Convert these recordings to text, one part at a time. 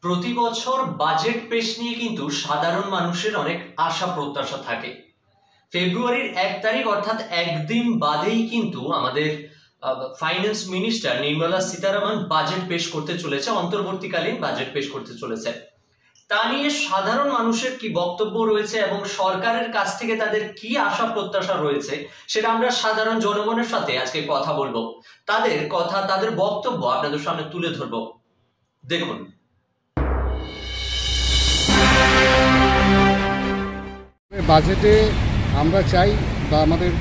প্রতি বছর বাজেট পেশ নিয়ে কিন্তু সাধারণ মানুষের অনেক আশা প্রত্যাশা থাকে। ফেব্রুয়ারির 1 তারিখ অর্থাৎ একদিন বাদেই কিন্তু আমাদের finance minister Nirmala Sitharaman budget পেশ করতে চলেছে, অন্তর্বর্তীকালীন বাজেট পেশ করতে চলেছে। তা নিয়ে সাধারণ মানুষের কি বক্তব্য রয়েছে এবং সরকারের কাছ থেকে তাদের কি আশা প্রত্যাশা রয়েছে সেটা আমরা সাধারণ জনগণের সাথে আজকে কথা বলবো। তাদের কথা, তাদের বক্তব্য আপনাদের সামনে তুলে ধরবো। দেখুন, বাজেটে আমরা চাই বা আমাদের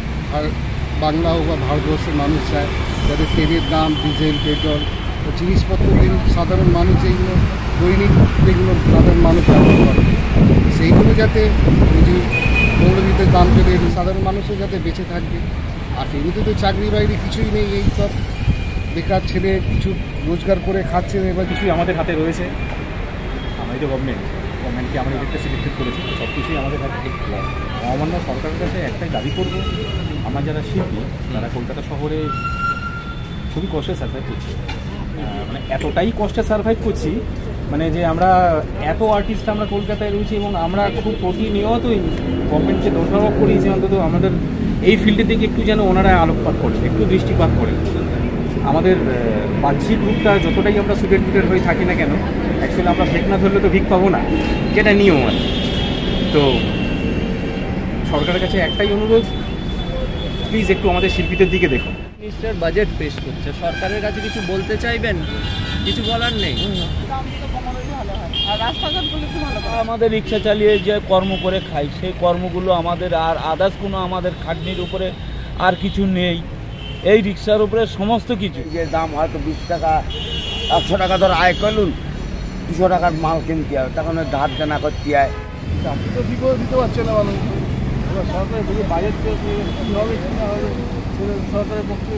বাংলা বা ভারতবর্ষের মানুষ চায় যাতে তেলের দাম, ডিজেল, পেট্রোল ও জিনিসপত্র সাধারণ মানুষ যেগুলো দৈনিক যেগুলো সাধারণ মানুষ ব্যবহার করে সেইগুলো যাতে যে মৌলবীদের দাম চলে সাধারণ মানুষও যাতে বেঁচে থাকবে। আর এমনিতে তো চাকরি বাইরে কিছুই নেই, এই সব বেকার ছেলে কিছু রোজগার করে খাচ্ছে এবার কিছুই আমাদের হাতে রয়েছে। আমাদের গভর্নমেন্টকে আমরা সিলেক্টেড করেছি, সব কিছুই আমাদের হাতে। মহামান্য সরকারের কাছে একটাই দাবি করব, আমরা যারা শিল্পী তারা কলকাতা শহরে খুবই কষ্টে সার্ভাইভ করছি। মানে এতটাই কষ্টে সার্ভাইভ করছি মানে যে আমরা এত আর্টিস্ট আমরা কলকাতায় রয়েছি এবং আমরা খুব প্রতিনিয়তই গভর্নমেন্টকে দোষারোপ করিয়েছি অন্তত আমাদের এই ফিল্ডের দিকে একটু যেন ওনারা আলোকপাত করে, একটু দৃষ্টিপাত করে। আমাদের বাহ্যিক রূপটা যতটাই আমরা সুটেড হয়ে থাকি না কেন, অ্যাকচুয়ালি আমরা ভিক না ধরলে তো ভিক পাবো না, যেটা নিয়ম আর। তো সরকারের কাছে একটাই অনুরোধ, প্লিজ একটু আমাদের শিল্পীদের দিকে দেখুন। মিনিস্টার বাজেট পেশ করছে, সরকারের কাছে কিছু বলতে চাইবেন? কিছু বলার নেই? আমাদের রিক্সা চালিয়ে যে কর্ম করে খাই সেই কর্মগুলো আমাদের আর আদার্স কোনো আমাদের খাটনির উপরে আর কিছু নেই। এই রিক্সার উপরে সমস্ত কিছু যে দাম হয়তো 20 টাকা 100 টাকা ধর আয় করলুন, 200 টাকার মাল কিনতে হয়, তখন ধার দেনা করতে হয়। চাকরি তো দিতে পারছে না মানুষ। সরকারের বাজেট কীভাবে সরকারের পক্ষে